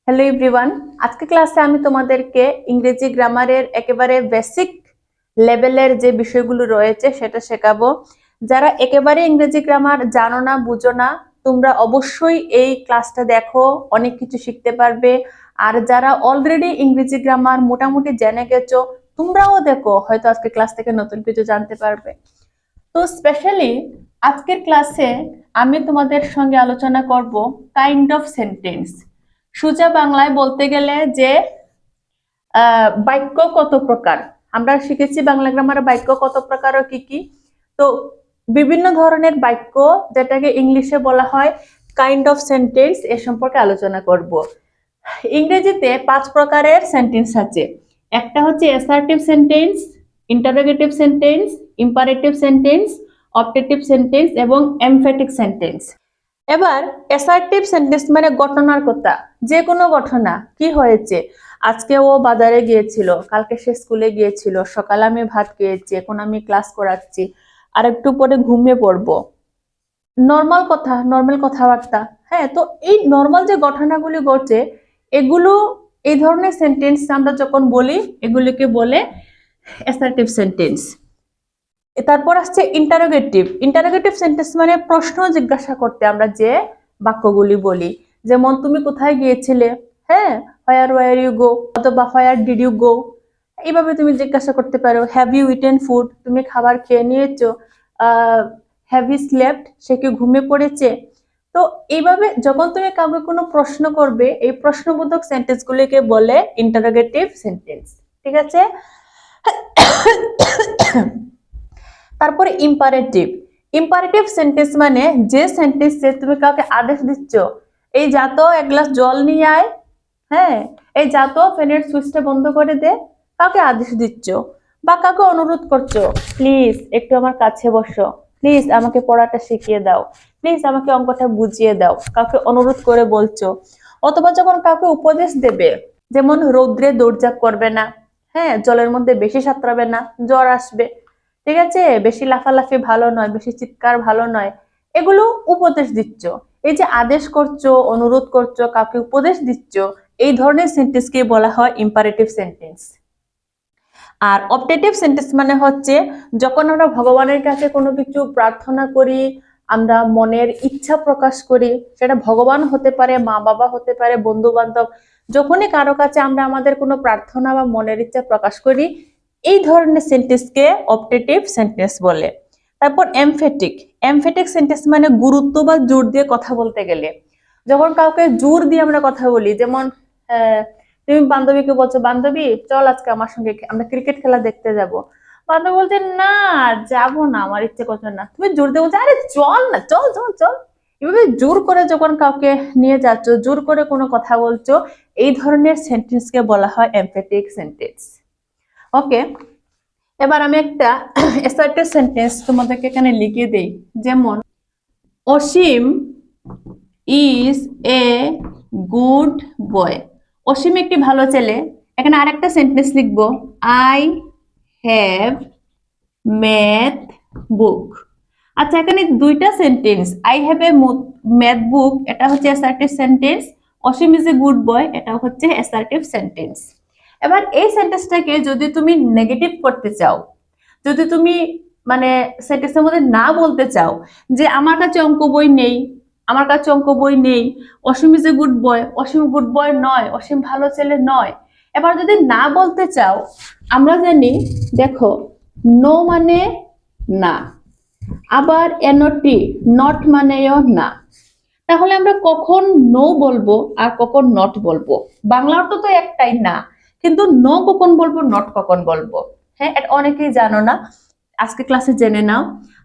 Hello everyone, আজকে ক্লাসে আমি তোমাদেরকে ইংরেজি গ্রামারের একেবারে বেসিক লেভেলের যে বিষয়গুলো রয়েছে সেটা শেখাবো। যারা একেবারে ইংরেজি গ্রামার জানো না, বুঝো না, তোমরা অবশ্যই এই ক্লাসটা দেখো, অনেক কিছু শিখতে পারবে। আর যারা অলরেডি ইংরেজি গ্রামার মোটামুটি জেনে গেছো, তোমরাও দেখো, হয়তো আজকে ক্লাস থেকে নতুন কিছু জানতে পারবে। তো স্পেশালি আজকের ক্লাসে আমি তোমাদের সঙ্গে আলোচনা করব কাইন্ড অফ সেন্টেন্স। সোজা বাংলায় বলতে গেলে যে বাক্য কত প্রকার। আমরা শিখেছি বাংলা গ্রামারে বাক্য কত প্রকার ও কি কি। তো বিভিন্ন ধরনের বাক্য, যেটাকে ইংলিশে বলা হয় কাইন্ড অফ সেন্টেন্স, এ সম্পর্কে আলোচনা করব। ইংরেজিতে 5 প্রকারের সেন্টেন্স আছে। একটা হচ্ছে assertive sentence, interrogative sentence, imperative sentence, objective sentence এবং এমফ্যাটিক সেন্টেন্স। এবার অ্যাসার্টিভ সেন্টেন্স মানে ঘটনার কথা, যে কোনো ঘটনা। কি হয়েছে, আজকে ও বাজারে গিয়েছিল, কালকে সে স্কুলে গিয়েছিল, সকালে আমি ভাত খেয়েছি, এখন আমি ক্লাস করাচ্ছি, আর একটু পরে ঘুমিয়ে পড়বো। নর্মাল কথা, নর্মাল কথাবার্তা। হ্যাঁ, তো এই নর্মাল যে ঘটনাগুলি ঘটছে, এগুলো, এই ধরনের সেন্টেন্স আমরা যখন বলি, এগুলিকে বলে অ্যাসার্টিভ সেন্টেন্স। তারপর আসছে ইন্টারোগেটিভ। ইন্টারোগেটিভ সেন্টেন্স মানে প্রশ্ন জিজ্ঞাসা করতে আমরা যে বাক্যগুলি বলি। যেমন তুমি কোথায় গিয়েছিলে, হ্যাঁ, হোয়ার ওয়ার ইউ গো, অথবা হোয়ার ডিড ইউ গো। এইভাবে তুমি জিজ্ঞাসা করতে পারো। হ্যাভ ইউ ইটেন ফুড, তুমি খাবার খেয়ে নিয়েছো। হ্যাভ ইউ স্লেপ্ট, সে কি ঘুমিয়ে পড়েছে। তো এইভাবে যখন তুমি কাউকে কোনো প্রশ্ন করবে, এই প্রশ্নবোধক সেন্টেন্স গুলিকে বলে ইন্টারোগেটিভ সেন্টেন্স। ঠিক আছে। তারপরে ইম্পারেটিভ। ইম্পারেটিভ সেন্টেন্স মানে যে সেন্টেন্সে তুমি কাউকে আদেশ দিচ্ছ, এই যা তো এক গ্লাস জল নিয়ে আয়, হ্যাঁ, এই যা তো ফ্যানের সুইচটা বন্ধ করে দে। কাউকে আদেশ দিচ্ছ বা কাউকে অনুরোধ করছো, প্লিজ একটু আমার কাছে বসো, প্লিজ আমাকে পড়াটা শিখিয়ে দাও, প্লিজ আমাকে অঙ্কটা বুঝিয়ে দাও, কাউকে অনুরোধ করে বলছো। অথবা যখন কাউকে উপদেশ দেবে, যেমন রৌদ্রে দৌড়ঝাঁপ করবে না, হ্যাঁ, জলের মধ্যে বেশি সাঁতরাবে না, জ্বর আসবে, ঠিক আছে, বেশি লাফালাফি ভালো নয়, বেশি চিৎকার ভালো নয়, এগুলো উপদেশ দিচ্ছ। এই যে আদেশ করছো, অনুরোধ করছো, কাউকে উপদেশ দিচ্ছ, এই ধরনের সেন্টেন্সকে বলা হয় ইম্পারেটিভ সেন্টেন্স। আর অবজেক্টিভ সেন্টেন্স মানে হচ্ছে যখন আমরা ভগবানের কাছে কোনো কিছু প্রার্থনা করি, আমরা মনের ইচ্ছা প্রকাশ করি, সেটা ভগবান হতে পারে, মা বাবা হতে পারে, বন্ধু বান্ধব, যখনই কারো কাছে আমরা আমাদের কোনো প্রার্থনা বা মনের ইচ্ছা প্রকাশ করি, এই ধরনের সেন্টেন্সকে অবজেক্টিভ সেন্টেন্স বলে। তারপর এমফেটিক। এমফেটিক সেন্টেন্স মানে গুরুত্ব বা জোর দিয়ে কথা বলতে গেলে। যখন কাউকে জোর দিয়ে আমরা কথা বলি, যেমন তুমি বান্ধবীকে বলছো, বান্ধবী চল আজকে আমার সঙ্গে আমরা ক্রিকেট খেলা দেখতে যাব। বান্ধবী বলছে না, যাবো না, আমার ইচ্ছে করছে না। তুমি জোর দিয়ে বলছো, আরে চল না, চল চল চল। এভাবে জোর করে যখন কাউকে নিয়ে যাচ্ছ, জোর করে কোনো কথা বলছো, এই ধরনের সেন্টেন্সকে বলা হয় এমফেটিক সেন্টেন্স। ওকে, এবার আমি একটা অ্যাসার্টিভ সেন্টেন্স তোমাদেরকে এখানে লিখে দেই। যেমন অসীম ইজ এ গুড বয়। অসীম একটি ভালো ছেলে। এখানে আরেকটা সেন্টেন্স লিখবো, আই হ্যাভ ম্যাথ বুক। আচ্ছা, এখানে দুইটা sentence, I have a math বুক, এটা হচ্ছে assertive sentence. Asim is a good বয়, এটা হচ্ছে অ্যাসার্টিভ সেন্টেন্স। এবার এই সেন্টেন্সটাকে যদি তুমি নেগেটিভ করতে চাও, যদি তুমি মানে সেন্টেন্সের মধ্যে না বলতে চাও যে আমার কাছে অঙ্ক বই নেই, আমার কাছে অঙ্ক বই নেই, Asim is a good boy, Asim good boy নয়, অসীম ভালো ছেলে নয়। এবার যদি না বলতে চাও, আমরা জানি, দেখো, নো মানে না, আবার এনটি নট মানেও না। তাহলে আমরা কখন নো বলবো আর কখন নট বলবো? বাংলা অর্থ তো একটাই, না, কিন্তু নো কখন বলবো, নট কখন বলবো? হ্যাঁ, এটা অনেকেই জানো না, আজকে ক্লাসে জেনে নাও।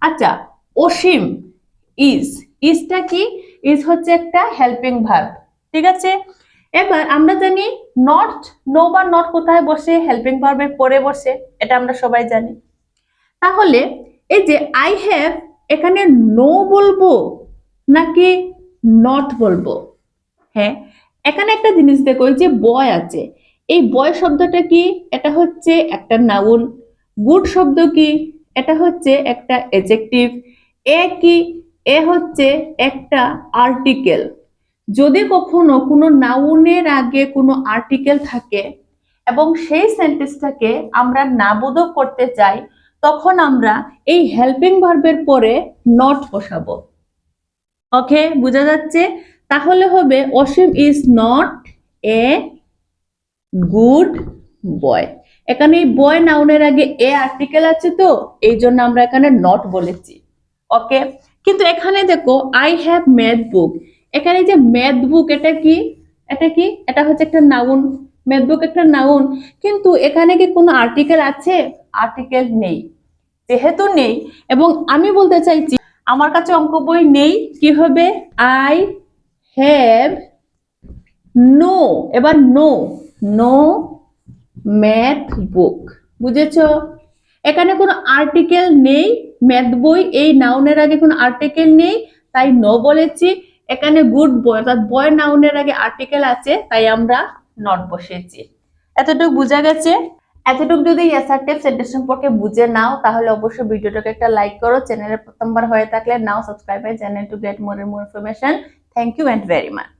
আচ্ছা, অসীম ইজ, ইজটা কি? ইজ হচ্ছে একটা হেল্পিং ভার্ব, ঠিক আছে। এবার আমরা জানি নট, নো বা নট কোথায় বসে? হেল্পিং ভার্বের পরে বসে, এটা আমরা সবাই জানি। তাহলে এই যে আই হ্যাভ, এখানে নো বলবো নাকি নট বলবো? হ্যাঁ, এখানে একটা জিনিস দেখো, এই যে বয় আছে, এই বয় শব্দটা কি? এটা হচ্ছে একটা নাউন। গুড শব্দ কি? এটা হচ্ছে একটা এডজেক্টিভ। এ কি? এ হচ্ছে একটা আর্টিকেল। যদি কখনো কোনো নাউনের আগে কোনো আর্টিকেল থাকে এবং সেই সেন্টেন্সটাকে আমরা নাবোধক করতে চাই, তখন আমরা এই হেল্পিং ভার্বের পরে নট বসাবো। ওকে, বোঝা যাচ্ছে? তাহলে হবে Asim is not a good boy. এখানে এই বয় নাউনের আগে এ আর্টিকেল আছে, তো এই জন্য আমরা এখানে নট বলেছি। ওকে, কিন্তু এখানে দেখো আই হ্যাভ ম্যাথ বুক, এখানে যে ম্যাথ বুক এটা কি, এটা হচ্ছে একটা নাউন। ম্যাথ বুক একটা নাউন, কিন্তু এখানে কি কোনো আর্টিকেল আছে? আর্টিকেল নেই। যেহেতু নেই এবং আমি বলতে চাইছি আমার কাছে অঙ্ক বই নেই, কি হবে? আই হ্যাভ নো, এবার নো ম্যাথ বুক। বুঝেছো? এখানে কোনো আর্টিকেল নেই, ম্যাথ বই এই নাউনের আগে কোনো আর্টিকেল নেই, তাই নো বলেছি। এখানে গুড বয় অর্থাৎ বয় নাউনের আগে আর্টিকেল আছে, তাই আমরা নট বসিয়েছি। এতটুকু বোঝা গেছে? এতটুকু যদি অ্যাসার্টিভ সেন্টেন্স সম্পর্কে বুঝে নাও, তাহলে অবশ্যই ভিডিওটাকে একটা লাইক করো। চ্যানেলে প্রথমবার হয়ে থাকলে now subscribe my channel to get more information. Thank you and very much.